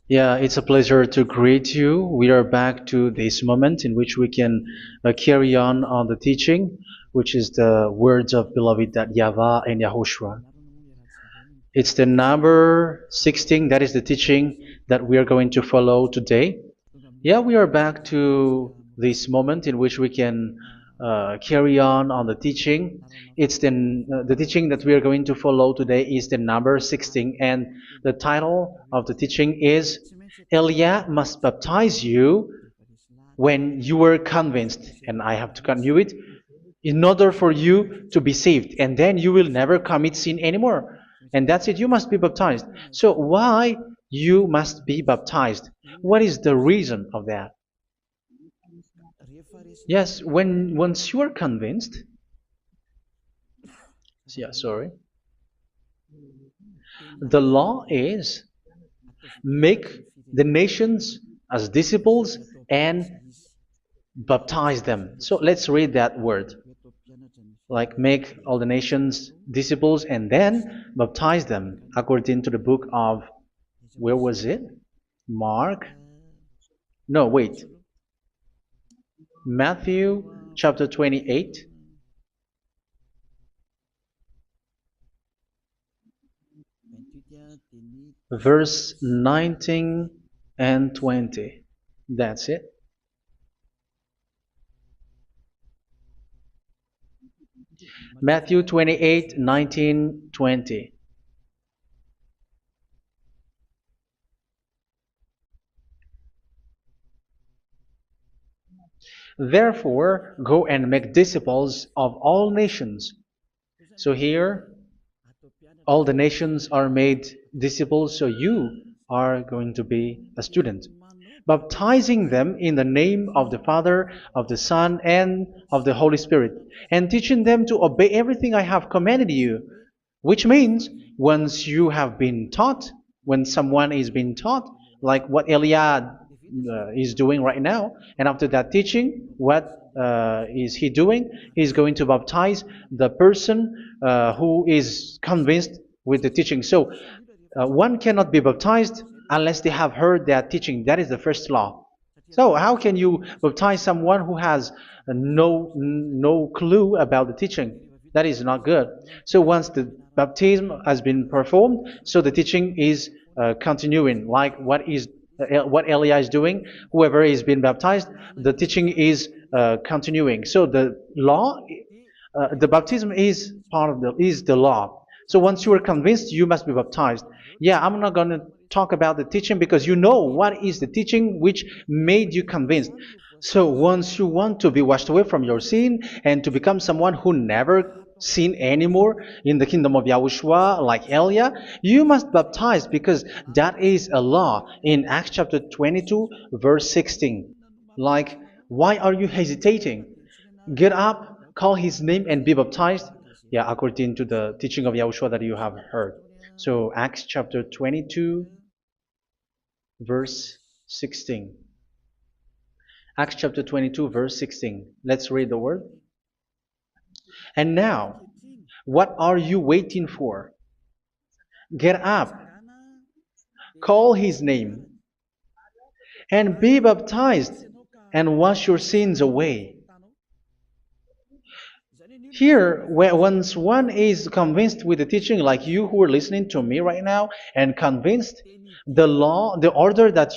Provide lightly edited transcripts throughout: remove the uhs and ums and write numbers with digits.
Yeah, it's a pleasure to greet you. We are back to this moment in which we can carry on the teaching, which is the words of beloved that YAHVAH and YAHOSHUA. It's the number 16, that is the teaching that we are going to follow today. Yeah, we are back to this moment in which we can carry on the teaching. It's the teaching that we are going to follow today is the number 16, and the title of the teaching is Elia must baptize you when you were convinced, and I have to continue it, in order for you to be saved, and then you will never commit sin anymore. And that's it, you must be baptized. So why you must be baptized? What is the reason of that? Yes, when once you are convinced, yeah, sorry, the law is make the nations as disciples and baptize them. So let's read that word. Like make all the nations disciples and then baptize them according to the book of, where was it? Mark? No, wait. Matthew chapter 28. Verse 19 and 20. That's it. Matthew 28, 19, 20. Therefore, go and make disciples of all nations. So here, all the nations are made disciples, so you are going to be a student. Baptizing them in the name of the Father, of the Son, and of the Holy Spirit, and teaching them to obey everything I have commanded you. Which means, once you have been taught, when someone is being taught, like what Eliad is doing right now, and after that teaching, what is he doing? He's going to baptize the person who is convinced with the teaching. So one cannot be baptized unless they have heard that teaching. That is the first law. So how can you baptize someone who has no clue about the teaching? That is not good. So once the baptism has been performed, so the teaching is continuing. Like what Elijah is doing, whoever is being baptized, the teaching is continuing. So the law, the baptism is part of the law. So once you are convinced, you must be baptized. Yeah, I'm not going to talk about the teaching because you know what is the teaching which made you convinced. So once you want to be washed away from your sin and to become someone who never sin anymore in the kingdom of Yahushua, like Elia, you must baptize because that is a law in Acts chapter 22, verse 16. Like, why are you hesitating? Get up, call his name, and be baptized. Yeah, according to the teaching of Yahushua that you have heard. So Acts chapter 22, verse 16. Acts chapter 22, verse 16. Let's read the word. And now, what are you waiting for? Get up, call his name, and be baptized, and wash your sins away. Here, once one is convinced with the teaching, like you who are listening to me right now, and convinced, the law, the order that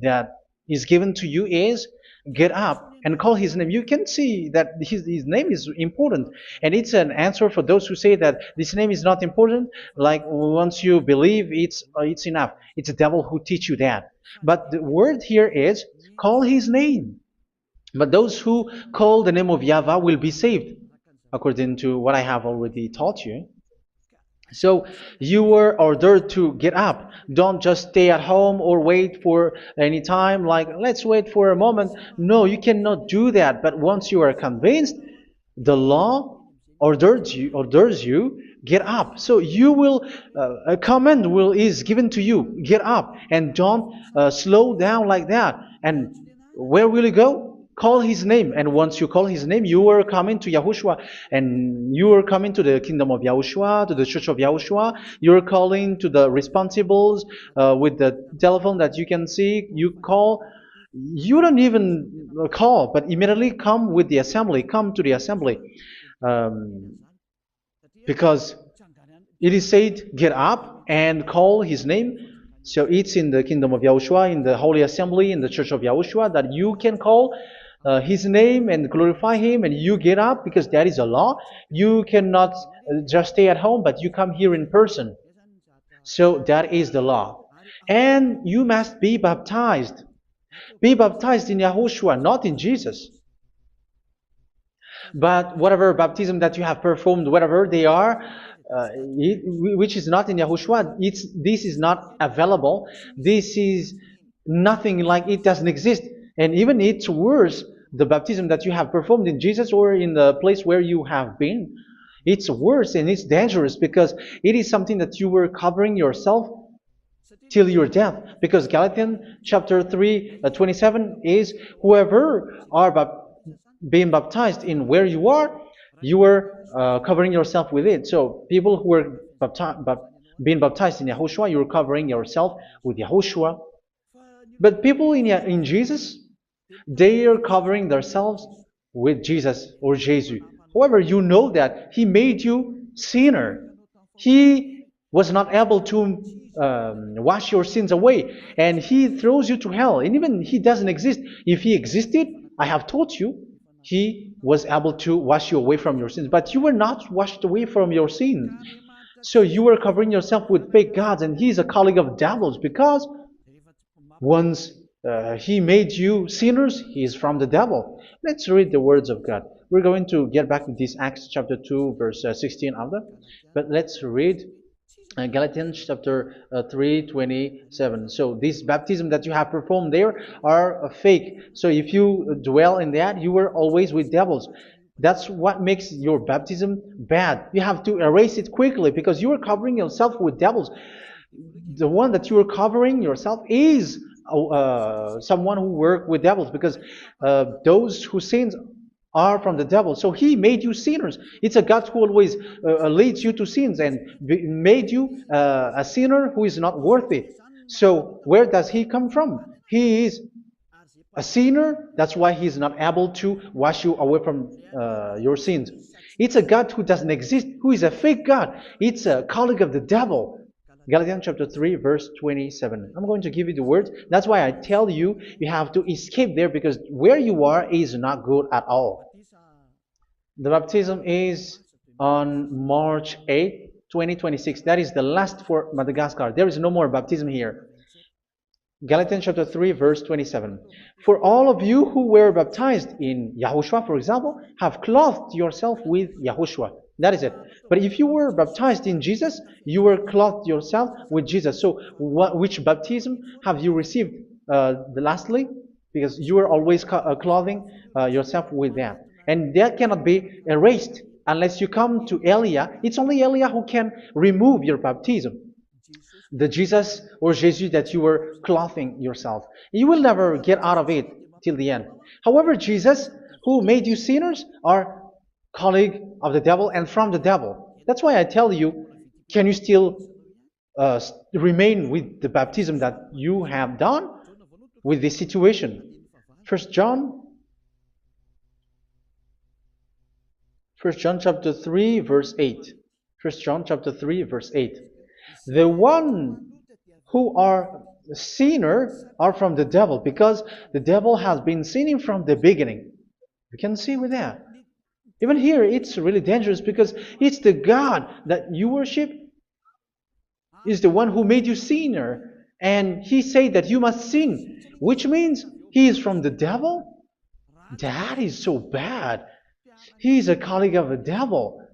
that is given to you is get up and call his name. You can see that his name is important, and it's an answer for those who say that this name is not important. Like once you believe, it's enough. It's the devil who teach you that. But the word here is call his name. But those who call the name of YAHVAH will be saved, according to what I have already taught you. So you were ordered to get up. Don't just stay at home or wait for any time, like let's wait for a moment. No, you cannot do that. But once you are convinced, the law orders you get up. So you will a command is given to you, get up, and don't slow down like that. And where will you go? Call his name, and once you call his name, you are coming to Yahushua, and you are coming to the kingdom of Yahushua, to the church of Yahushua. You are calling to the responsibles with the telephone that you can see. You call. You don't even call, but immediately come with the assembly. Come to the assembly, um, because it is said, get up and call his name. So it's in the kingdom of Yahushua, in the holy assembly, in the church of Yahushua, that you can call his name and glorify him, and you get up, because that is a law. You cannot just stay at home, but you come here in person. So that is the law. And you must be baptized. Be baptized in Yahushua, not in Jesus. But whatever baptism that you have performed, whatever they are, which is not in Yahushua, this is not available. This is nothing, like it doesn't exist. And even it's worse, the baptism that you have performed in Jesus or in the place where you have been. It's worse and it's dangerous, because it is something that you were covering yourself till your death. Because Galatians chapter 3, 27 is, whoever are being baptized in where you are covering yourself with it. So people who were being baptized in Yahushua, you're covering yourself with Yahushua. But people in Jesus, they are covering themselves with Jesus or Jesus. However, you know that he made you sinner. He was not able to wash your sins away, and he throws you to hell. And even he doesn't exist. If he existed, I have taught you, he was able to wash you away from your sins. But you were not washed away from your sins. So you were covering yourself with fake gods, and he is a colleague of devils, because once he made you sinners, he is from the devil. Let's read the words of God. We're going to get back to this Acts chapter 2, verse 16 after. But let's read Galatians chapter 3, 27. So this baptism that you have performed there are fake. So if you dwell in that, you were always with devils. That's what makes your baptism bad. You have to erase it quickly, because you are covering yourself with devils. The one that you are covering yourself is someone who works with devils, because those who sin are from the devil. So he made you sinners. It's a God who always leads you to sins, and made you a sinner who is not worthy. So where does he come from? He is a sinner. That's why he is not able to wash you away from your sins. It's a God who doesn't exist, who is a fake God. It's a colleague of the devil. Galatians chapter 3, verse 27. I'm going to give you the words. That's why I tell you, you have to escape there, because where you are is not good at all. The baptism is on March 8, 2026. That is the last for Madagascar. There is no more baptism here. Galatians chapter 3, verse 27. For all of you who were baptized in Yahushua, for example, have clothed yourself with Yahushua. That is it. But if you were baptized in Jesus, you were clothed yourself with Jesus. So which baptism have you received lastly? Because you are always clothing yourself with that. And that cannot be erased unless you come to Eliah. It's only Eliah who can remove your baptism. The Jesus or Jesus that you were clothing yourself. You will never get out of it till the end. However, Jesus, who made you sinners, are colleague of the devil and from the devil. That's why I tell you, can you still remain with the baptism that you have done with this situation? First John chapter 3, verse 8. First John chapter 3, verse 8. The one who are sinner are from the devil, because the devil has been sinning from the beginning. You can see with that. Even here, it's really dangerous, because it's the God that you worship is the one who made you sinner. And he said that you must sin, which means he is from the devil. That is so bad. He is a colleague of the devil.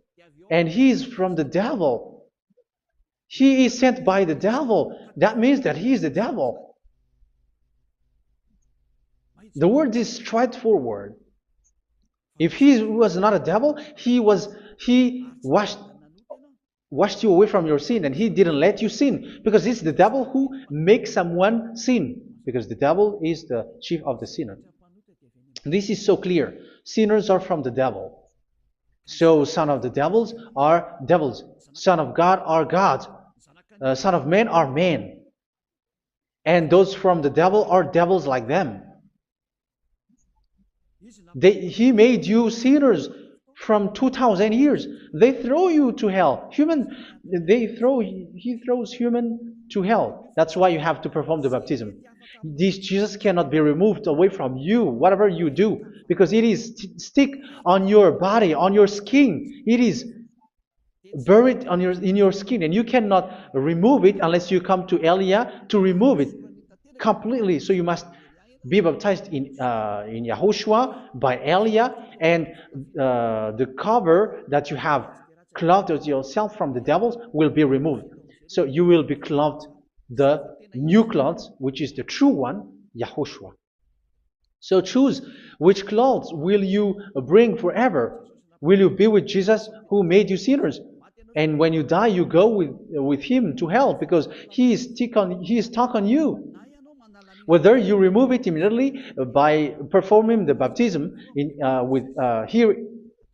And he is from the devil. He is sent by the devil. That means that he is the devil. The word is straightforward. If he was not a devil, he washed you away from your sin, and he didn't let you sin, because it's the devil who makes someone sin, because the devil is the chief of the sinner. This is so clear. Sinners are from the devil. So son of the devils are devils. Son of God are gods. Son of men are men. And those from the devil are devils like them. He made you sinners from 2,000 years. They throw you to hell. He throws human to hell. That's why you have to perform the baptism. This Jesus cannot be removed away from you, whatever you do, because it is stick on your body, on your skin. It is buried in your skin, and you cannot remove it unless you come to Elia to remove it completely. So you must be baptized in YAHOSHUA by Elia, and the cover that you have clothed yourself from the devils will be removed. So you will be clothed the new clothes, which is the true one, YAHOSHUA. So choose which clothes will you bring forever. Will you be with Jesus who made you sinners? And when you die, you go with him to hell because he is stuck on you. Whether you remove it immediately by performing the baptism here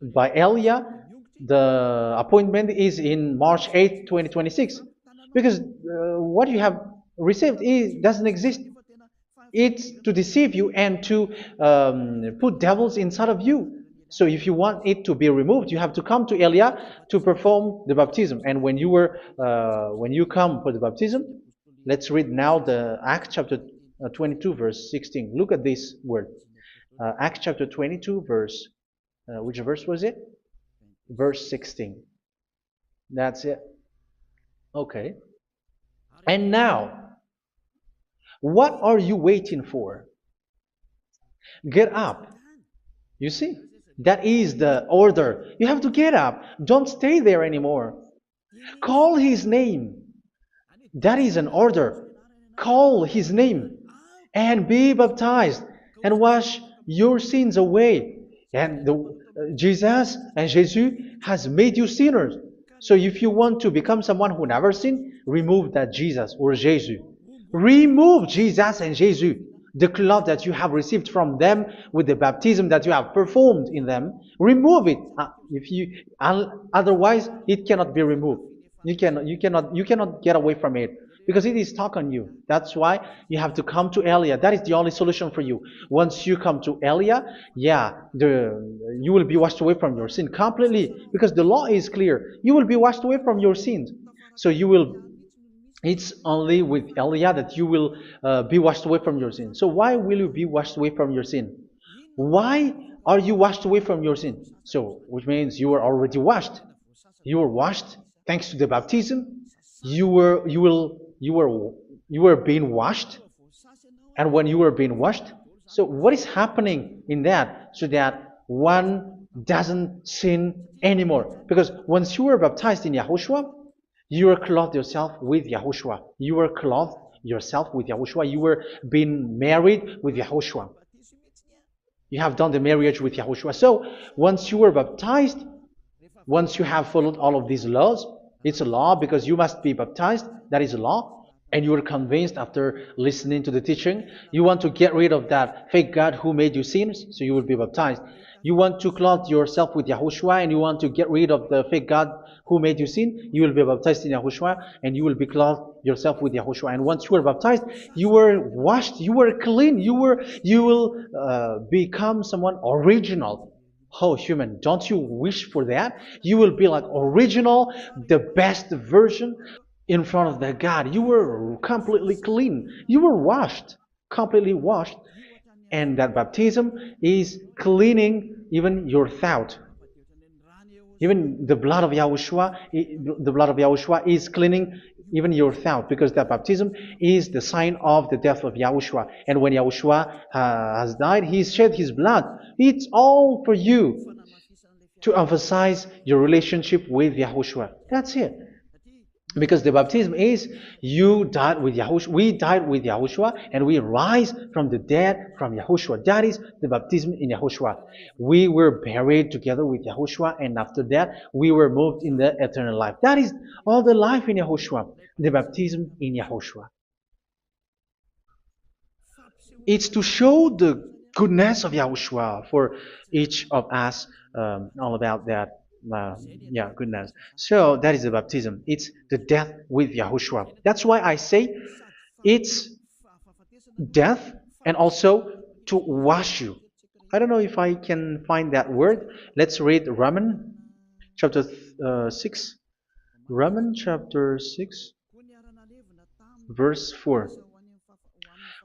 by Elia, the appointment is in March 8, 2026. Because what you have received doesn't exist. It's to deceive you and to put devils inside of you. So if you want it to be removed, you have to come to Elia to perform the baptism. And when you come for the baptism, let's read now the Acts chapter 22 verse 16. Look at this word. Acts chapter 22 verse, which verse was it? Verse 16. That's it. Okay. And now, what are you waiting for? Get up. You see? That is the order. You have to get up. Don't stay there anymore. Call his name. That is an order. Call his name and be baptized and wash your sins away. And Jesus has made you sinners. So if you want to become someone who never sinned, remove that Jesus or Jesus. Remove Jesus and Jesus, the cloth that you have received from them with the baptism that you have performed in them. Remove it. Otherwise, it cannot be removed. You cannot get away from it because it is stuck on you. That's why you have to come to Elia. That is the only solution for you. Once you come to Elia, you will be washed away from your sin completely because the law is clear. You will be washed away from your sins. So it's only with Elia that you will be washed away from your sin. So why will you be washed away from your sin? Why are you washed away from your sin? So, which means you are already washed. You were washed thanks to the baptism. You were being washed, and when you were being washed, so what is happening in that? So that one doesn't sin anymore. Because once you were baptized in YAHOSHUA, you were clothed yourself with YAHOSHUA. You were clothed yourself with YAHOSHUA. You were being married with YAHOSHUA. You have done the marriage with YAHOSHUA. So once you were baptized, once you have followed all of these laws, it's a law because you must be baptized. That is a law. And you are convinced after listening to the teaching, you want to get rid of that fake God who made you sinners, so you will be baptized. You want to clothe yourself with YAHOSHUA and you want to get rid of the fake God who made you sin, you will be baptized in YAHOSHUA and you will be clothed yourself with YAHOSHUA. And once you are baptized, you were washed, you were clean, you will become someone original. Oh, human, don't you wish for that? You will be like original, the best version in front of the God. You were completely clean. You were washed, completely washed. And that baptism is cleaning even your thought. Even the blood of YAHOSHUA is cleaning even your thought, because that baptism is the sign of the death of YAHOSHUA. And when YAHOSHUA has died, he shed his blood. It's all for you to emphasize your relationship with YAHOSHUA. That's it. Because the baptism is you died with YAHOSHUA, we died with YAHOSHUA, and we rise from the dead from YAHOSHUA. That is the baptism in YAHOSHUA. We were buried together with YAHOSHUA, and after that we were moved in the eternal life. That is all the life in YAHOSHUA, the baptism in YAHOSHUA. It's to show the goodness of Yahushua for each of us, all about that. Uh, yeah, goodness. So that is the baptism. It's the death with Yahushua. That's why I say it's death and also to wash you. I don't know if I can find that word. Let's read Romans chapter 6. Romans chapter 6, verse 4.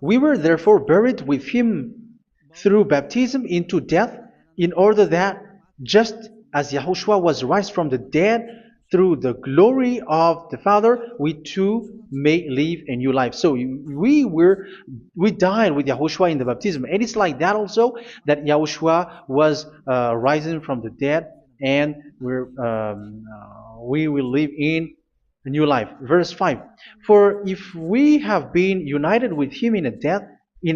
We were therefore buried with him through baptism into death, in order that, just as Yahushua was raised from the dead through the glory of the Father, we too may live a new life. So we died with Yahushua in the baptism, and it's like that also that Yahushua was rising from the dead, and we will live in a new life. Verse 5. For if we have been united with him in a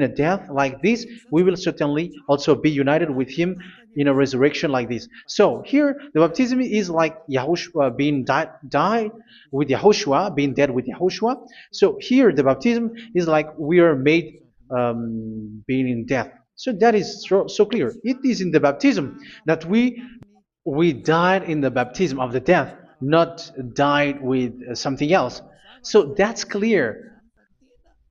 death like this, we will certainly also be united with him in a resurrection like this. So here the baptism is like Yahushua being died with Yahushua, being dead with Yahushua. So here the baptism is like we are made being in death. So that is so clear. It is in the baptism that we died in the baptism of the death, not died with something else. So that's clear.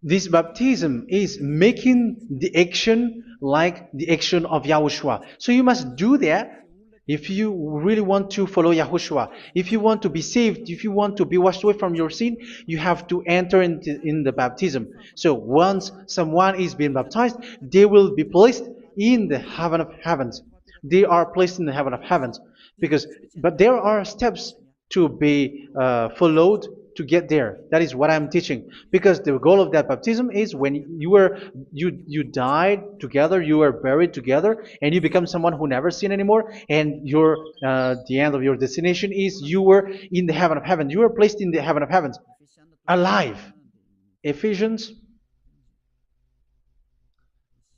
This baptism is making the action like the action of Yahushua. So you must do that if you really want to follow Yahushua. If you want to be saved, if you want to be washed away from your sin, you have to enter in the baptism. So once someone is being baptized, they will be placed in the heaven of heavens. They are placed in the heaven of heavens, but there are steps to be followed to get there. That is what I'm teaching. Because the goal of that baptism is when you died together, you were buried together, and you become someone who never sin anymore. And the end of your destination is you were in the heaven of heaven. You were placed in the heaven of heavens, alive. Ephesians.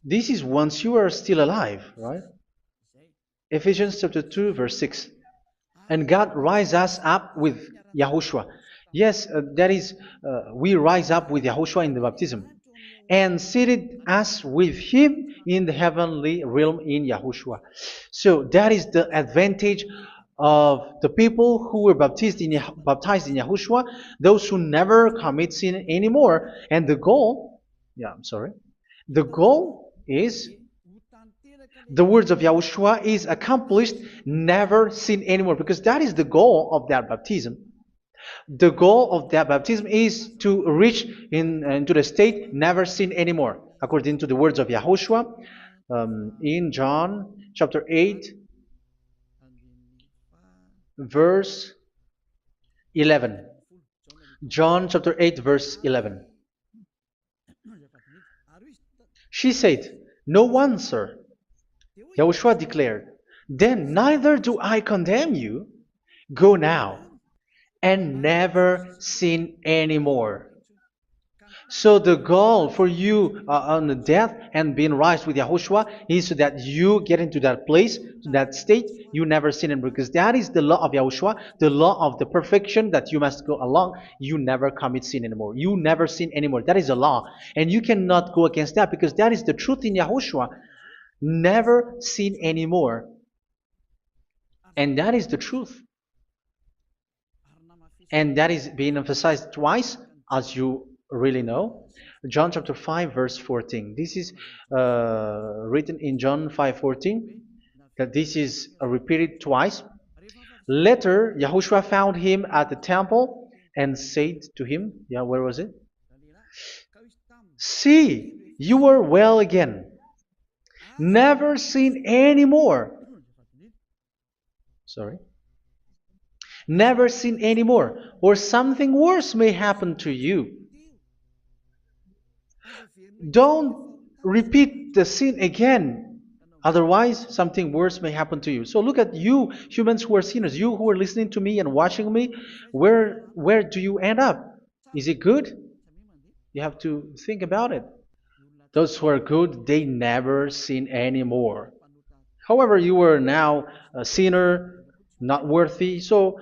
This is once you are still alive, right? Ephesians chapter 2, verse 6. And God rise us up with Yahushua. Yes, that is, we rise up with Yahushua in the baptism. And seated us with him in the heavenly realm in Yahushua. So that is the advantage of the people who were baptized in Yahushua, those who never commit sin anymore. And the goal, the goal is the words of Yahushua is accomplished, never sin anymore, because that is the goal of that baptism. The goal of that baptism is to reach into the state never sin anymore, according to the words of Yahushua in John chapter 8, verse 11. John chapter 8, verse 11. She said, "No one, sir." Yahushua declared, "Then neither do I condemn you. Go now and never sin anymore." So the goal for you on the death and being raised with Yahushua is so that you get into that place, to that state, you never sin anymore. Because that is the law of Yahushua, the law of the perfection that you must go along. You never commit sin anymore. You never sin anymore. That is a law. And you cannot go against that because that is the truth in Yahushua. Never sin anymore. And that is the truth. And that is being emphasized twice, as you really know. John chapter 5, verse 14. This is written in John 5:14, that this is repeated twice. Later, Yahushua found him at the temple and said to him, where was it? "See, you are well again. Never sin anymore." Never sin anymore, or something worse may happen to you. Don't repeat the sin again. Otherwise, something worse may happen to you. So look at you, humans who are sinners, you who are listening to me and watching me. Where do you end up? Is it good? You have to think about it. Those who are good, they never sin anymore. However, you are now a sinner, not worthy, so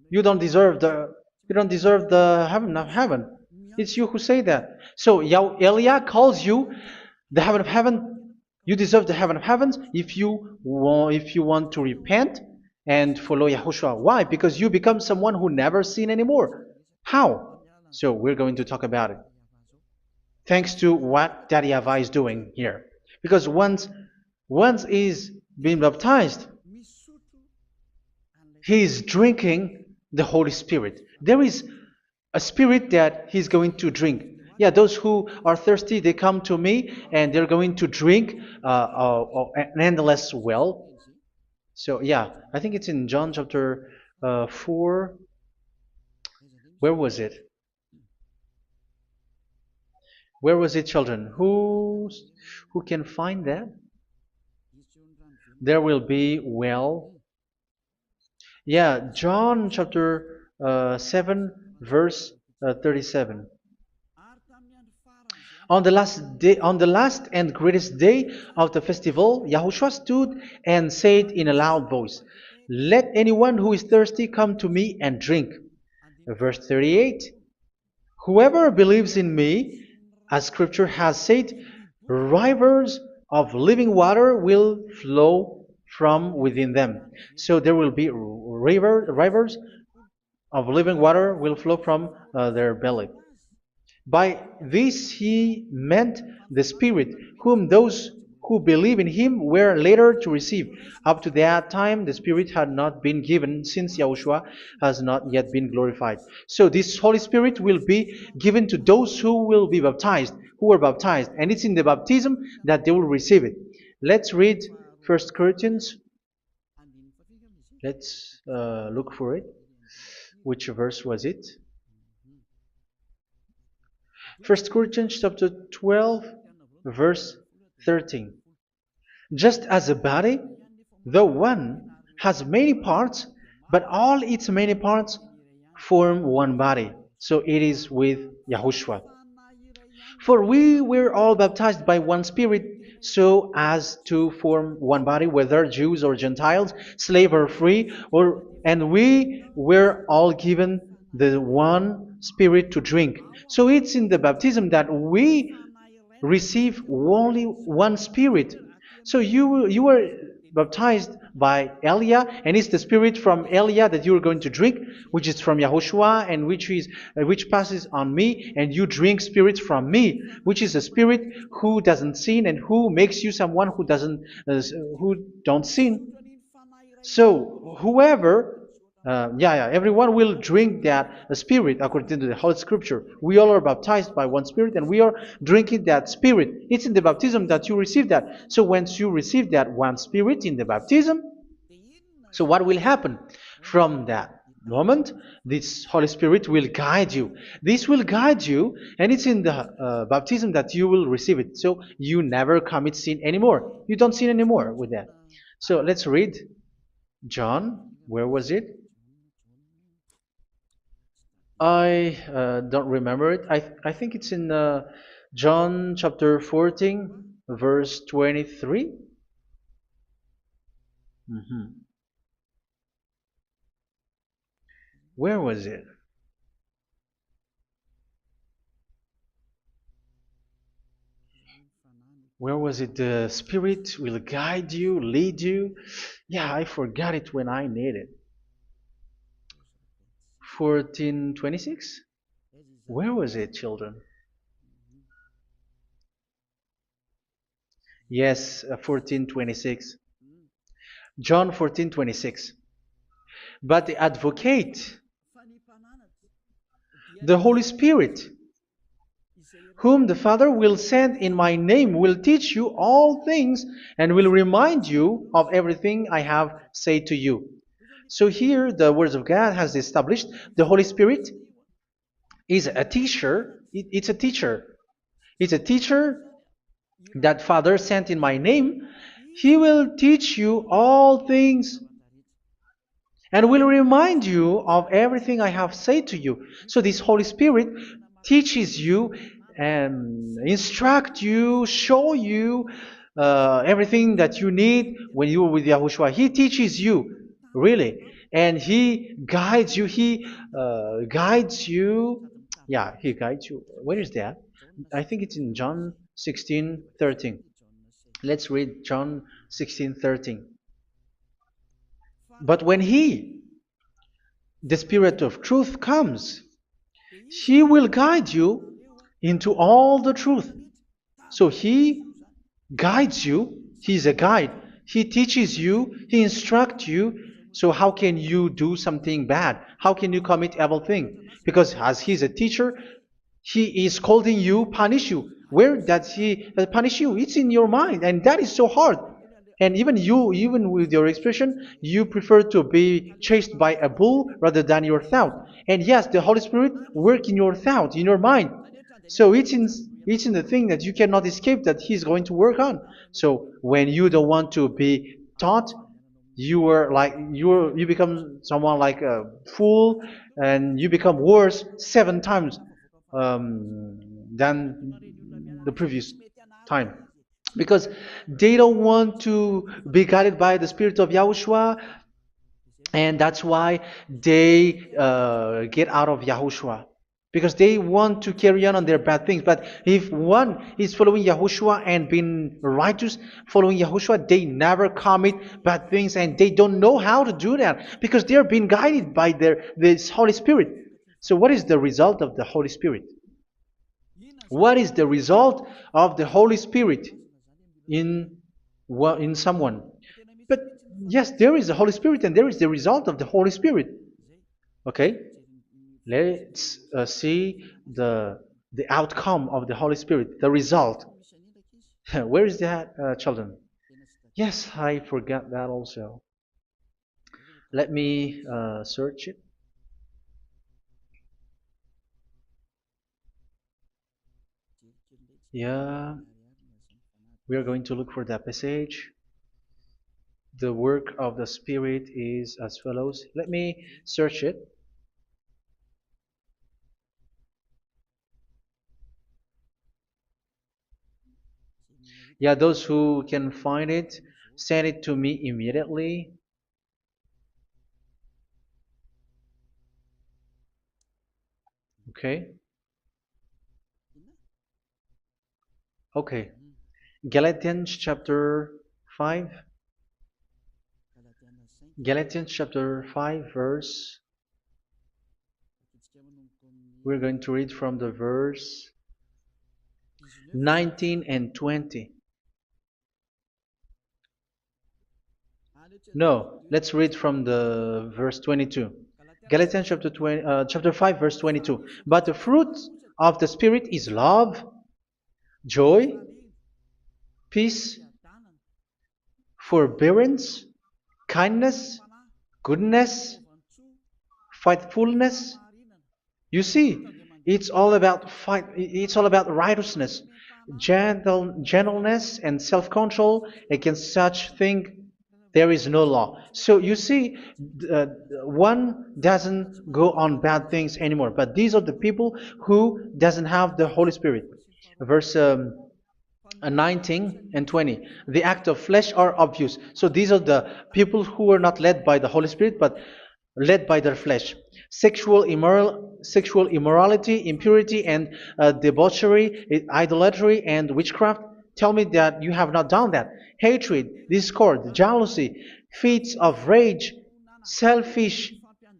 you don't deserve the heaven of heaven. It's you who say that. So Eliah calls you the heaven of heaven You deserve the heaven of heavens if you want to repent and follow Yahushua. Why? Because you become someone who never sin anymore. How? So we're going to talk about it. Thanks to what Daddy YAHVAH is doing here. Because once he's being baptized, he is drinking the Holy Spirit. There is a spirit that he's going to drink. Yeah, those who are thirsty, they come to me and they're going to drink an endless well. So yeah, I think it's in John chapter 4. Where was it? Where was it, children? Who can find that? There will be well. Yeah, John chapter 7, verse 37. On the last day, on the last and greatest day of the festival, Yahushua stood and said in a loud voice, "Let anyone who is thirsty come to me and drink." Verse 38. Whoever believes in me, as Scripture has said, rivers of living water will flow from within them. So there will be rivers of living water will flow from their belly. By this he meant the Spirit, whom those who believe in him were later to receive. Up to that time, the Spirit had not been given, since Yahushua has not yet been glorified. So this Holy Spirit will be given to those who will be baptized, who were baptized. And it's in the baptism that they will receive it. Let's read 1 Corinthians. Let's look for it. Which verse was it? 1 Corinthians chapter 12, verse 13. Just as a body, though one, has many parts, but all its many parts form one body. So it is with Yahushua. For we were all baptized by one Spirit, so as to form one body, whether Jews or Gentiles, slave or free, and we were all given the one Spirit to drink. So it's in the baptism that we receive only one Spirit. So you were baptized by Elia, and it's the Spirit from Elia that you are going to drink, which is from Yahushua, and which passes on me, and you drink Spirit from me, which is a Spirit who doesn't sin and who makes you someone who don't sin. So everyone will drink that Spirit according to the Holy Scripture. We all are baptized by one Spirit, and we are drinking that Spirit. It's in the baptism that you receive that. So once you receive that one Spirit in the baptism, so what will happen? From that moment, this Holy Spirit will guide you. This will guide you, and it's in the baptism that you will receive it. So you never commit sin anymore. You don't sin anymore with that. So let's read John. Where was it? I don't remember it. I think it's in John chapter 14, verse 23. Where was it? Where was it? The Spirit will guide you, lead you. Yeah, I forgot it when I need it. 14:26? Where was it, children? Yes, 14:26. John 14:26. But the advocate, the Holy Spirit, whom the Father will send in my name, will teach you all things and will remind you of everything I have said to you. So here the words of God has established the Holy Spirit is a teacher. It's a teacher. It's a teacher that Father sent in my name. He will teach you all things and will remind you of everything I have said to you. So this Holy Spirit teaches you and instruct you, show you everything that you need when you are with Yahushua. He teaches you, really, and He guides you. He guides you. Yeah, He guides you. Where is that? I think it's in John 16:13. Let's read John 16:13. But when He, the Spirit of truth, comes, He will guide you into all the truth. So He guides you. He's a guide. He teaches you. He instructs you. So how can you do something bad? How can you commit evil thing? Because as He's a teacher, He is scolding you, punish you. Where does He punish you? It's in your mind, and that is so hard. And even you, even with your expression, you prefer to be chased by a bull rather than your thought. And yes, the Holy Spirit work in your thought, in your mind. So it's in the thing that you cannot escape that He's going to work on. So when you don't want to be taught, you become someone like a fool, and you become worse 7 times than the previous time, because they don't want to be guided by the Spirit of Yahushua, and that's why they get out of Yahushua, because they want to carry on their bad things. But if one is following Yahushua and being righteous, following Yahushua, they never commit bad things, and they don't know how to do that because they're being guided by this Holy Spirit. So what is the result of the Holy Spirit? What is the result of the Holy Spirit in in someone? But yes, there is the Holy Spirit, and there is the result of the Holy Spirit. Okay, let's see the outcome of the Holy Spirit, the result. Where is that, children? Yes, I forgot that also. Let me search it. Yeah, we are going to look for that passage. The work of the Spirit is as follows. Let me search it. Yeah, those who can find it, send it to me immediately. Okay. Okay. Galatians chapter 5. Galatians chapter 5 verse. We're going to read from the verse 19 and 20. No, let's read from the verse 22. Galatians chapter 5 verse 22. But the fruit of the Spirit is love, joy, peace, forbearance, kindness, goodness, faithfulness. You see, it's all about righteousness, gentleness, and self-control. Against such thing there is no law. So you see, one doesn't go on bad things anymore. But these are the people who doesn't have the Holy Spirit. Verse 19 and 20. The act of flesh are obvious. So these are the people who are not led by the Holy Spirit, but led by their flesh. Sexual immorality, impurity, and debauchery, idolatry, and witchcraft. Tell me that you have not done that. Hatred, discord, jealousy, fits of rage, selfish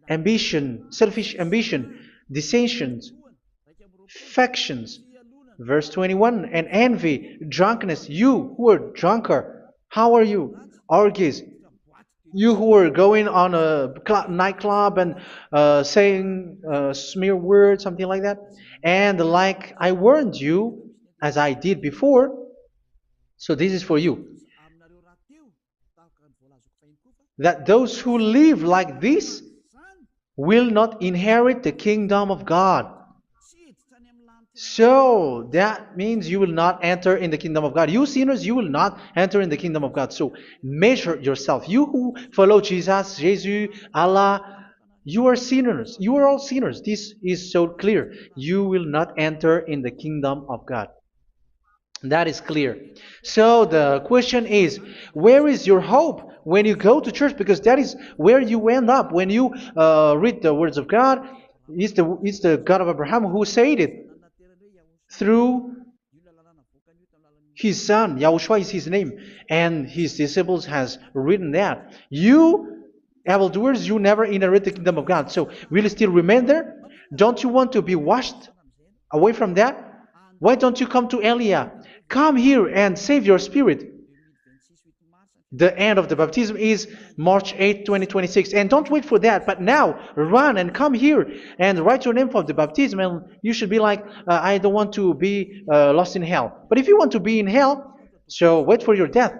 ambition, dissensions, factions. Verse 21, and envy, drunkenness. You who are drunkard, how are you? Orgies. You who are going on a nightclub and saying smear words, something like that. And like I warned you, as I did before, so this is for you, that those who live like this will not inherit the kingdom of God. So that means you will not enter in the kingdom of God. You sinners, you will not enter in the kingdom of God. So measure yourself. You who follow Jesus, Allah, you are sinners. You are all sinners. This is so clear. You will not enter in the kingdom of God. That is clear. So the question is, where is your hope when you go to church? Because that is where you end up when you read the words of God. It's the God of Abraham who said it. Through His son, Yahushua is his name, and his disciples has written that. You evildoers, you never inherit the kingdom of God. So will you still remain there? Don't you want to be washed away from that? Why don't you come to Elia? Come here and save your spirit. The end of the baptism is March 8th, 2026. And don't wait for that, but now run and come here and write your name for the baptism. And you should be like, I don't want to be lost in hell. But if you want to be in hell, so wait for your death.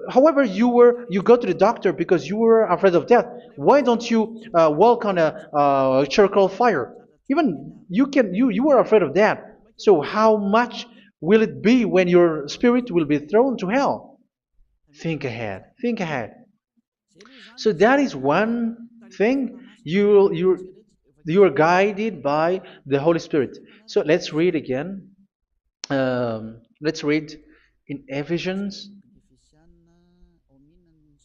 However, you go to the doctor because you were afraid of death. Why don't you walk on a charcoal fire? Even you were afraid of that. So how much will it be when your spirit will be thrown to hell? Think ahead. Think ahead. So that is one thing. You are guided by the Holy Spirit. So let's read again. Let's read in Ephesians.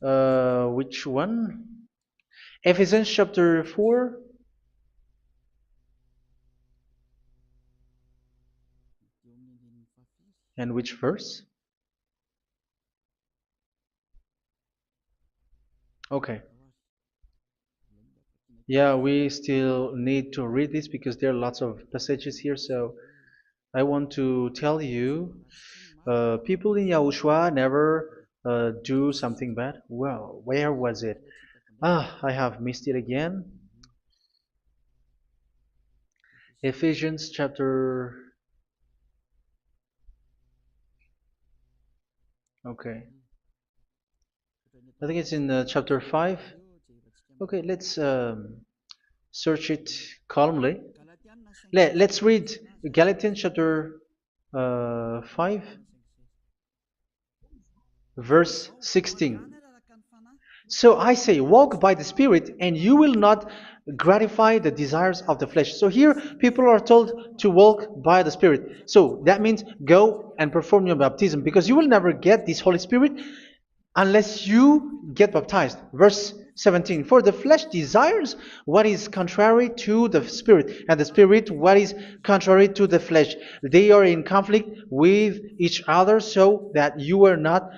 Which one? Ephesians chapter 4. And which verse? Okay. Yeah, we still need to read this because there are lots of passages here. So I want to tell you, people in Yahushua never do something bad. Well, where was it? I have missed it again. Ephesians chapter. Okay. I think it's in chapter 5. Okay, let's search it calmly. Let's read Galatians chapter 5, verse 16. So I say, walk by the Spirit, and you will not gratify the desires of the flesh. So here, people are told to walk by the Spirit. So that means go and perform your baptism, because you will never get this Holy Spirit unless you get baptized. Verse 17. For the flesh desires what is contrary to the Spirit, and the Spirit what is contrary to the flesh. They are in conflict with each other, so that you are not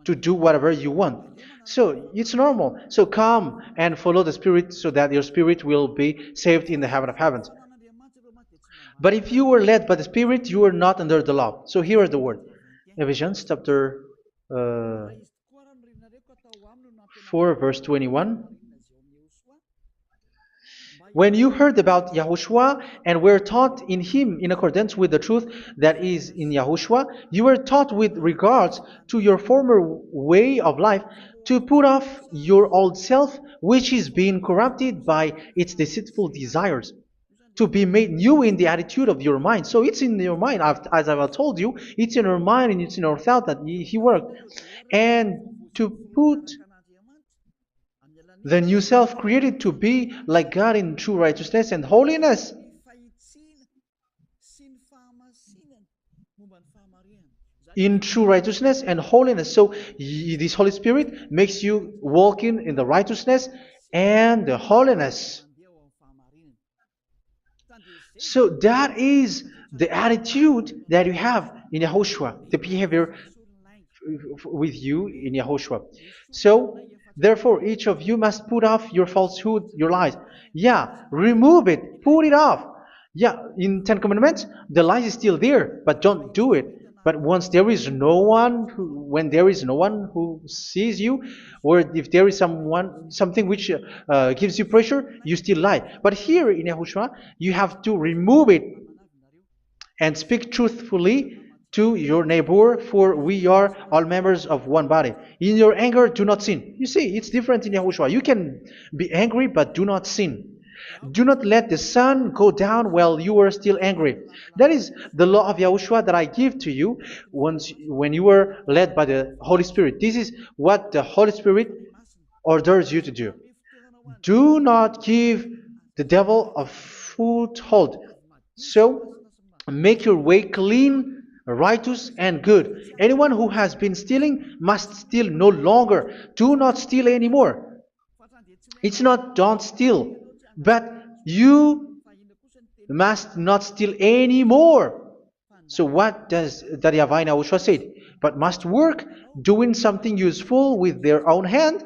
to do whatever you want. So it's normal. So come and follow the Spirit so that your spirit will be saved in the heaven of heavens. But if you were led by the Spirit, you are not under the law. So here is the word. Ephesians chapter 4 verse 21. When you heard about Yahushua and were taught in him in accordance with the truth that is in Yahushua, you were taught with regards to your former way of life to put off your old self, which is being corrupted by its deceitful desires, to be made new in the attitude of your mind. So it's in your mind, as I've told you, it's in your mind and it's in your thought that he worked. And to put the new self created to be like God in true righteousness and holiness. In true righteousness and holiness. So this Holy Spirit makes you walking in the righteousness and the holiness. So that is the attitude that you have in Yahushua, the behavior with you in Yahushua. So therefore, each of you must put off your falsehood, your lies. Yeah, remove it, put it off. Yeah, in Ten Commandments, the lies is still there, but don't do it. But once there is no one, when there is no one who sees you, or if there is something which gives you pressure, you still lie. But here in Yahushua, you have to remove it and speak truthfully to your neighbor, for we are all members of one body. In your anger, do not sin. You see, it's different in Yahushua. You can be angry, but do not sin. Do not let the sun go down while you are still angry. That is the law of Yahushua that I give to you when you were led by the Holy Spirit. This is what the Holy Spirit orders you to do. Do not give the devil a foothold. So, make your way clean, righteous, and good. Anyone who has been stealing must steal no longer. Do not steal anymore. It's not don't steal, but you must not steal anymore. So what does the YAHVAH YAHOSHUA said? But must work doing something useful with their own hand,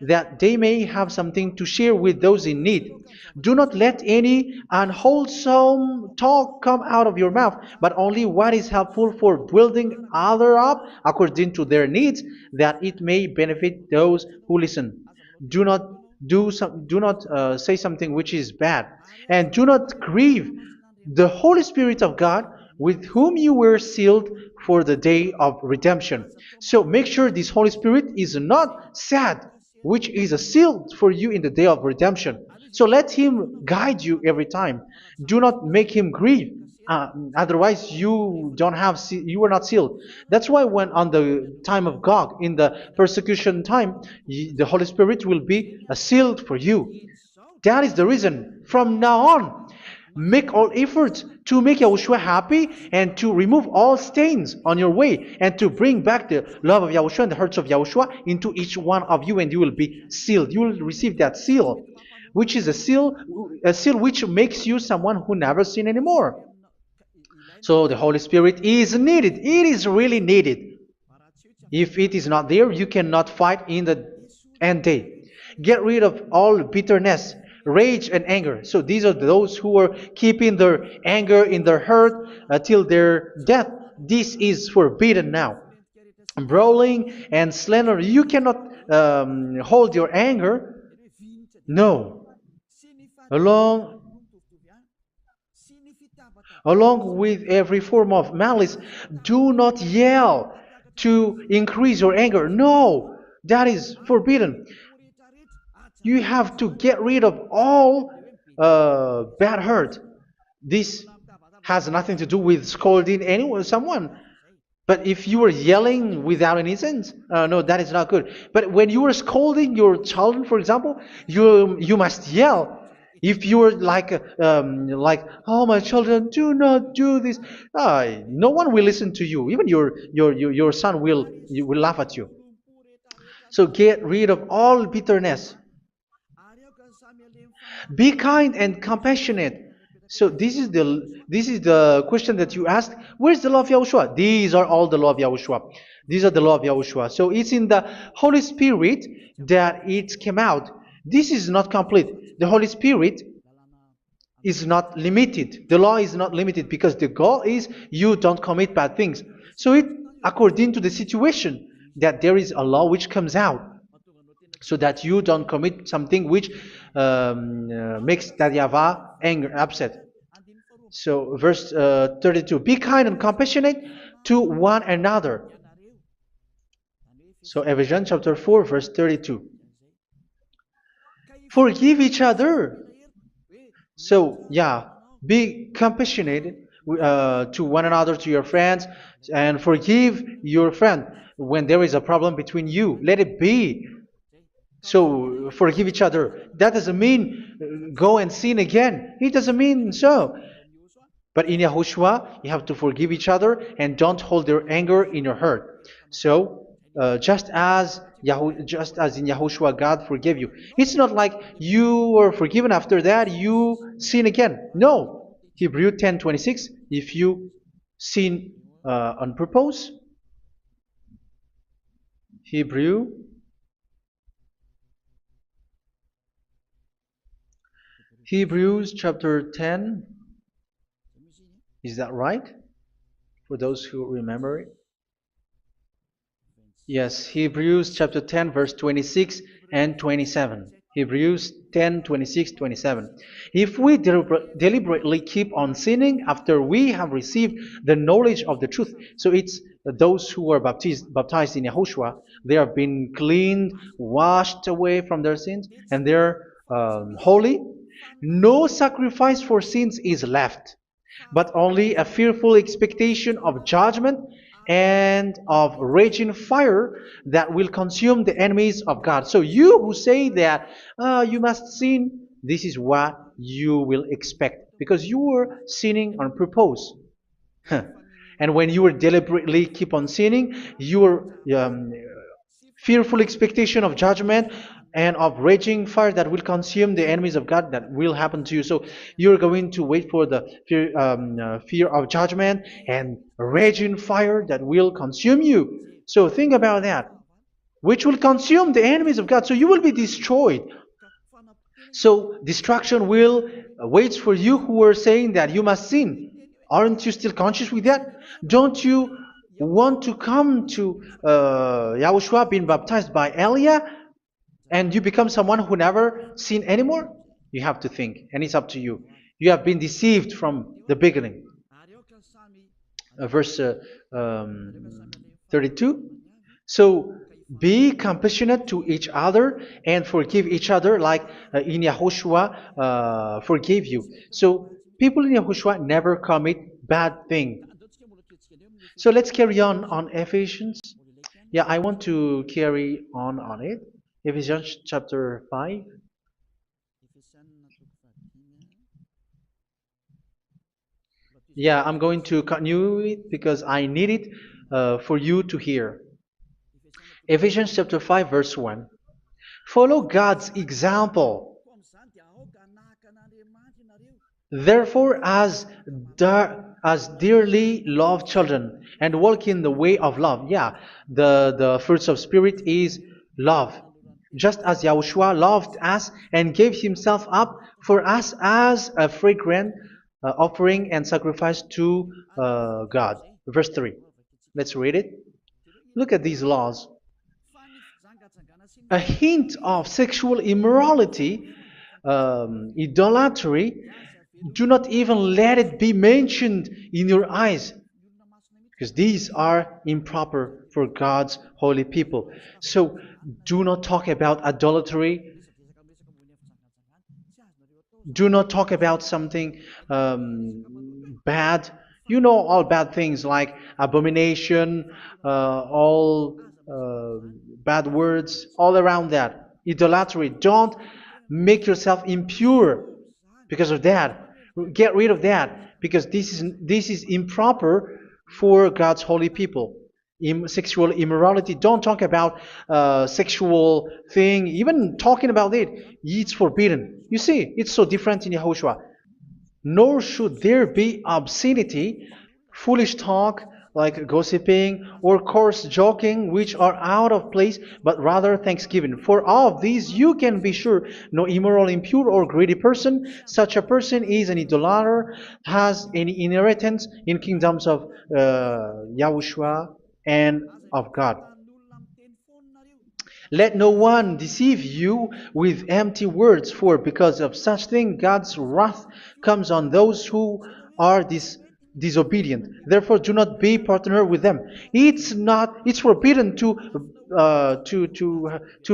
that they may have something to share with those in need. Do not let any unwholesome talk come out of your mouth, but only what is helpful for building other up according to their needs, that it may benefit those who listen. Do not do not say something which is bad, and do not grieve the Holy Spirit of God, with whom you were sealed for the day of redemption. So make sure this Holy Spirit is not sad, which is a seal for you in the day of redemption. So let Him guide you every time. Do not make Him grieve. Otherwise, you don't have you are not sealed. That's why when on the time of God, in the persecution time, the Holy Spirit will be a sealed for you. That is the reason. From now on, make all efforts to make Yahushua happy and to remove all stains on your way and to bring back the love of Yahushua and the hearts of Yahushua into each one of you, and you will be sealed. You will receive that seal, which is a seal which makes you someone who never sin anymore. So the Holy Spirit is needed. It is really needed. If it is not there, you cannot fight in the end day. Get rid of all bitterness, rage, and anger. So these are those who are keeping their anger in their heart till their death. This is forbidden now. Brawling and slander. You cannot hold your anger. No. Along Along with every form of malice, do not yell to increase your anger. No, that is forbidden. You have to get rid of all bad hurt. This has nothing to do with scolding anyone, someone. But if you are yelling without any sense, no, that is not good. But when you are scolding your children, for example, you must yell. If you are like, oh my children, do not do this, no one will listen to you. Even your son will laugh at you. So get rid of all bitterness. Be kind and compassionate. So this is the question that you asked. Where's the law of Yahushua? These are all the law of Yahushua. These are the law of Yahushua. So it's in the Holy Spirit that it came out. This is not complete. The Holy Spirit is not limited. The law is not limited because the goal is you don't commit bad things. So it according to the situation that there is a law which comes out, so that you don't commit something which makes that YAHVAH anger, upset. So verse 32, be kind and compassionate to one another. So Ephesians chapter 4 verse 32. Forgive each other. So yeah, be compassionate to one another, to your friends, and forgive your friend when there is a problem between you. Let it be. So forgive each other. That doesn't mean go and sin again. It doesn't mean so. But in Yahushua, you have to forgive each other and don't hold their anger in your heart. So just as in Yahushua, God forgave you. It's not like you were forgiven after that you sin again. No. Hebrew 10:26. If you sin on purpose, Hebrews chapter 10. Is that right? For those who remember it? Yes, Hebrews chapter 10 verse 26 and 27. Hebrews 10, 26, 27. If we deliberately keep on sinning after we have received the knowledge of the truth, so it's those who are baptized in Yahushua, they have been cleaned, washed away from their sins, and they're holy. No sacrifice for sins is left, but only a fearful expectation of judgment and of raging fire that will consume the enemies of God. So you who say that you must sin, this is what you will expect, because you were sinning on purpose. And when you deliberately keep on sinning, your fearful expectation of judgment and of raging fire that will consume the enemies of God that will happen to you. So you're going to wait for the fear of judgment and raging fire that will consume you. So think about that, which will consume the enemies of God. So you will be destroyed. So destruction will wait for you who are saying that you must sin. Aren't you still conscious with that? Don't you want to come to Yahushua being baptized by Elia and you become someone who never sin anymore? You have to think, and it's up to you. You have been deceived from the beginning. Verse 32. So be compassionate to each other and forgive each other like in Yahushua forgave you. So people in Yahushua never commit bad thing. So let's carry on Ephesians. Yeah, I want to carry on it. Ephesians chapter 5. Yeah, I'm going to continue it because I need it for you to hear. Ephesians chapter 5 verse 1. Follow God's example. Therefore, as dearly loved children, and walk in the way of love. Yeah, the fruits of spirit is love. Just as Yahushua loved us and gave himself up for us as a fragrant offering and sacrifice to God. Verse 3. Let's read it. Look at these laws. A hint of sexual immorality, idolatry, do not even let it be mentioned in your eyes, because these are improper for God's holy people. So do not talk about idolatry. Do not talk about something bad. You know all bad things like abomination, all bad words, all around that. Idolatry. Don't make yourself impure because of that. Get rid of that because this is improper for God's holy people. Sexual immorality. Don't talk about sexual thing. Even talking about it, it's forbidden. You see, it's so different in Yahushua. Nor should there be obscenity, foolish talk like gossiping or coarse joking, which are out of place, but rather thanksgiving. For of these you can be sure: no immoral, impure, or greedy person, such a person is an idolater, has any inheritance in kingdoms of Yahushua and of God. Let no one deceive you with empty words, for because of such thing God's wrath comes on those who are disobedient. Therefore, do not be partner with them. It's forbidden to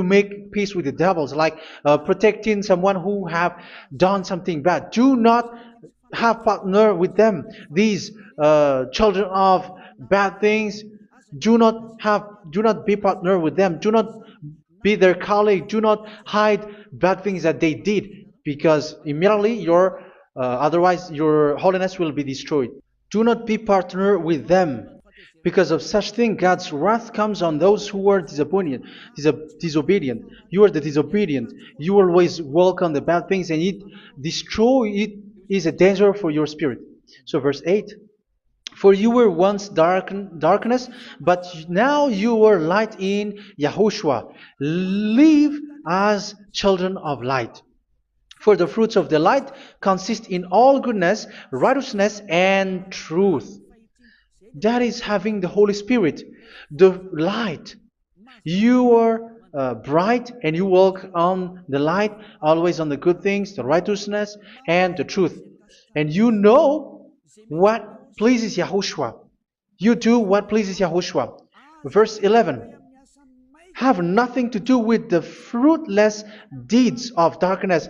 make peace with the devils, like protecting someone who have done something bad. Do not have partner with them. These children of bad things, do not be partner with them. Do not be their colleague. Do not hide bad things that they did, because immediately otherwise your holiness will be destroyed. Do not be partner with them. Because of such thing, God's wrath comes on those who are disobedient. You are the disobedient. You always walk on the bad things, and it is a danger for your spirit. So verse 8. For you were once darkness, but now you are light in Yahushua. Live as children of light. For the fruits of the light consist in all goodness, righteousness, and truth. That is having the Holy Spirit, the light. You are bright and you walk on the light, always on the good things, the righteousness, and the truth. And you know what pleases Yahushua. You do what pleases Yahushua. Verse 11. Have nothing to do with the fruitless deeds of darkness.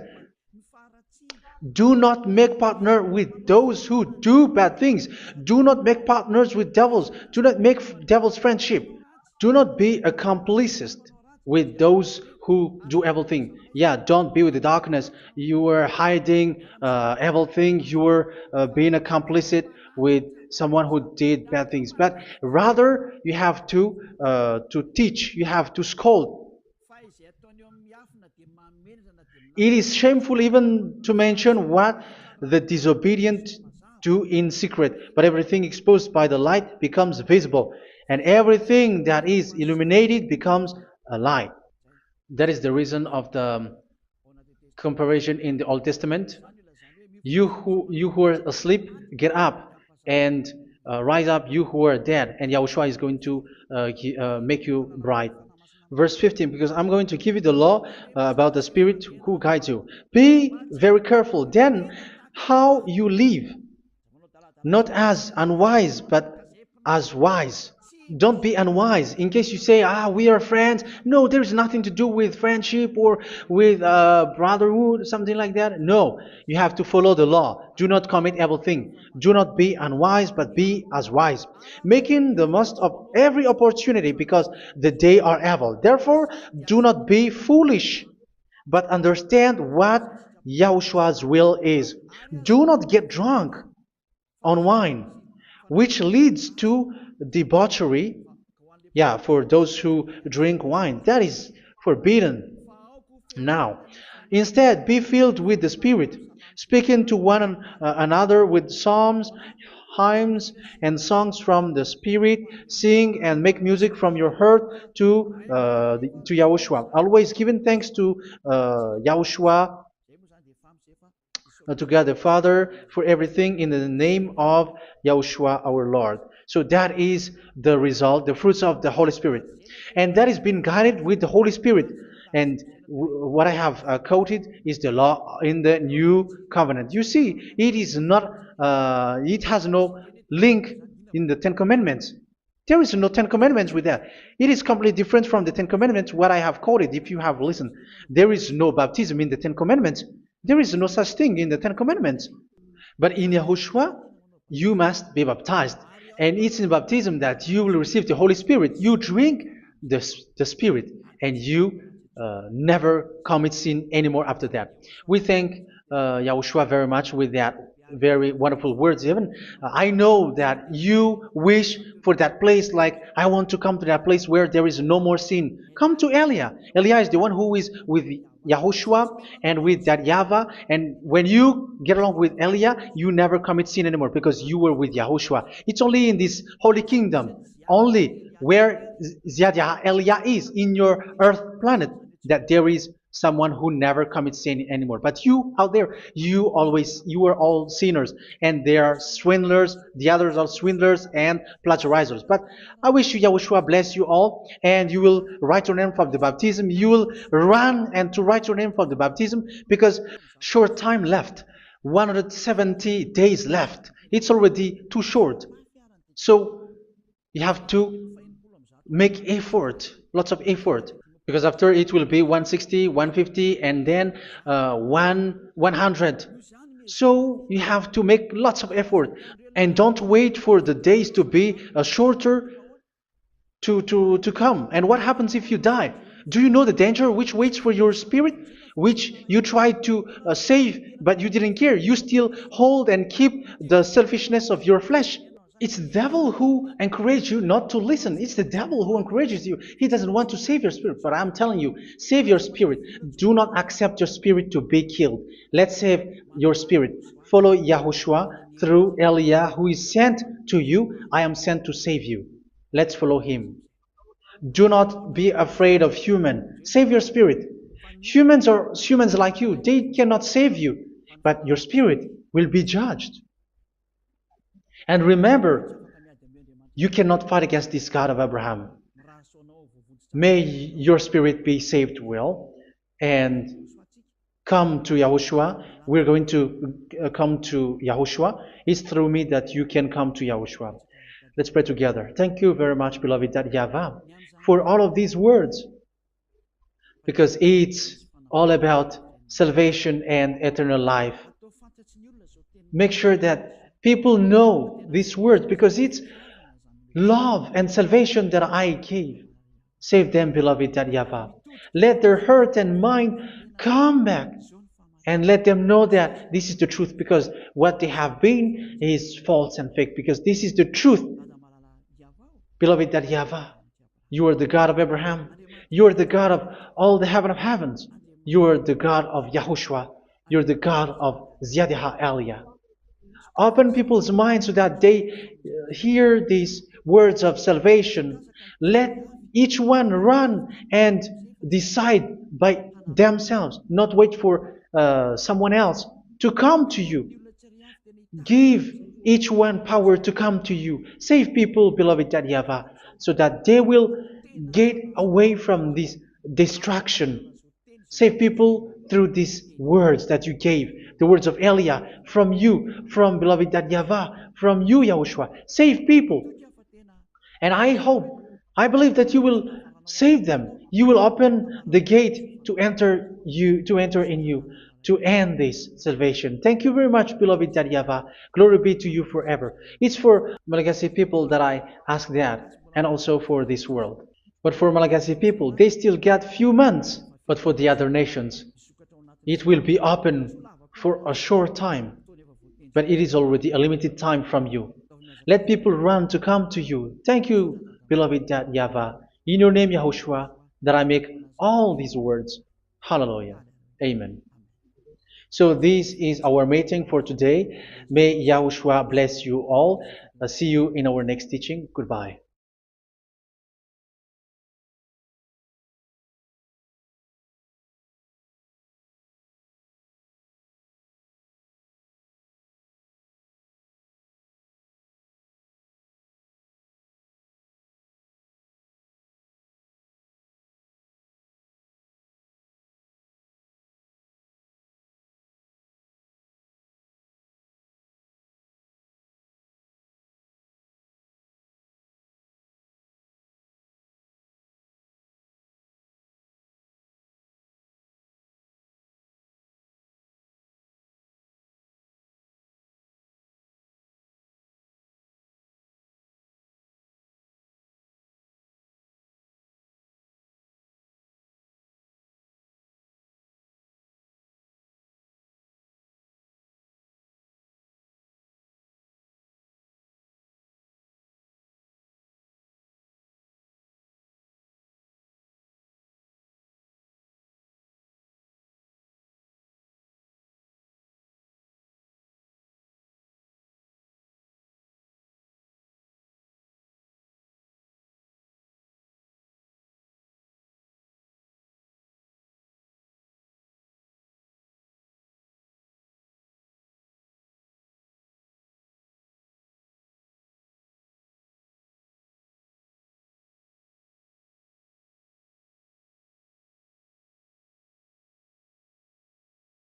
Do not make partner with those who do bad things. Do not make partners with devils. Do not make devil's friendship. Do not be accomplices with those who do evil things. Yeah, don't be with the darkness. You are hiding evil things. You are being a complicit with someone who did bad things. But rather, you have to teach. You have to scold. It is shameful even to mention what the disobedient do in secret, but everything exposed by the light becomes visible, and everything that is illuminated becomes a light. That is the reason of the comparison in the Old Testament. You who are asleep, get up and rise up, you who are dead, and Yahushua is going to make you bright. Verse 15, because I'm going to give you the law about the Spirit who guides you. Be very careful then how you live, not as unwise, but as wise. Don't be unwise. In case you say, we are friends. No, there's nothing to do with friendship or with brotherhood, something like that. No, you have to follow the law. Do not commit evil thing. Do not be unwise, but be as wise, making the most of every opportunity because the day are evil. Therefore, do not be foolish, but understand what Yahushua's will is. Do not get drunk on wine, which leads to debauchery. Yeah, for those who drink wine, that is forbidden now. Instead, be filled with the Spirit, speaking to one another with psalms, hymns, and songs from the Spirit. Sing and make music from your heart to Yahushua. Always giving thanks to Yahushua, to God the Father for everything in the name of Yahushua our Lord. So that is the result, the fruits of the Holy Spirit. And that is being guided with the Holy Spirit. And what I have quoted is the law in the new covenant. You see, it is not, it has no link in the Ten Commandments. There is no Ten Commandments with that. It is completely different from the Ten Commandments, what I have quoted, if you have listened. There is no baptism in the Ten Commandments. There is no such thing in the Ten Commandments. But in Yahushua, you must be baptized. And it's in baptism that you will receive the Holy Spirit. You drink the Spirit, and you never commit sin anymore after that. We thank Yahushua very much with that very wonderful words. Even I know that you wish for that place, like I want to come to that place where there is no more sin. Come to Elia. Elia is the one who is with Yahushua and with that YAHVAH, and when you get along with Elia, you never commit sin anymore because you were with Yahushua. It's only in this holy kingdom, only where Ziad Elia is in your earth planet, that there is someone who never commits sin anymore. But you out there, you are all sinners, and they are swindlers. The others are swindlers and plagiarizers. But I wish you, Yahushua, bless you all, and you will write your name from the baptism. You will run and to write your name from the baptism, because short time left, 170 days left. It's already too short. So you have to make effort, lots of effort, because after it will be 160, 150, and then 100. So you have to make lots of effort, and don't wait for the days to be shorter to come. And what happens if you die? Do you know the danger which waits for your spirit, which you tried to save, but you didn't care? You still hold and keep the selfishness of your flesh. It's the devil who encourages you not to listen. It's the devil who encourages you. He doesn't want to save your spirit. But I'm telling you, save your spirit. Do not accept your spirit to be killed. Let's save your spirit. Follow Yahushua through Elia, who is sent to you. I am sent to save you. Let's follow him. Do not be afraid of human. Save your spirit. Humans are humans like you. They cannot save you. But your spirit will be judged. And remember, you cannot fight against this God of Abraham. May your spirit be saved well and come to Yahushua. We're going to come to Yahushua. It's through me that you can come to Yahushua. Let's pray together. Thank you very much, beloved YAHVAH, for all of these words, because it's all about salvation and eternal life. Make sure that people know these words, because it's love and salvation that I gave. Save them, beloved YAHVAH. Let their heart and mind come back, and let them know that this is the truth, because what they have been is false and fake, because this is the truth. Beloved YAHVAH, you are the God of Abraham. You are the God of all the heaven of heavens. You are the God of Yahushua. You're the God of Ziyadiha Elia. Open people's minds so that they hear these words of salvation. Let each one run and decide by themselves, not wait for someone else to come to you. Give each one power to come to you. Save people, beloved YAHVAH, so that they will get away from this distraction. Save people through these words that you gave, the words of Elia, from you, from beloved YAHVAH, from you, Yahushua. Save people. And I hope, I believe that you will save them. You will open the gate to enter in you, to end this salvation. Thank you very much, beloved YAHVAH. Glory be to you forever. It's for Malagasy people that I ask that, and also for this world. But for Malagasy people, they still get few months. But for the other nations, it will be open for a short time. But it is already a limited time from you. Let people run to come to you. Thank you, beloved YAHVAH. In your name, Yahushua, that I make all these words. Hallelujah. Amen. So this is our meeting for today. May Yahushua bless you all. See you in our next teaching. Goodbye.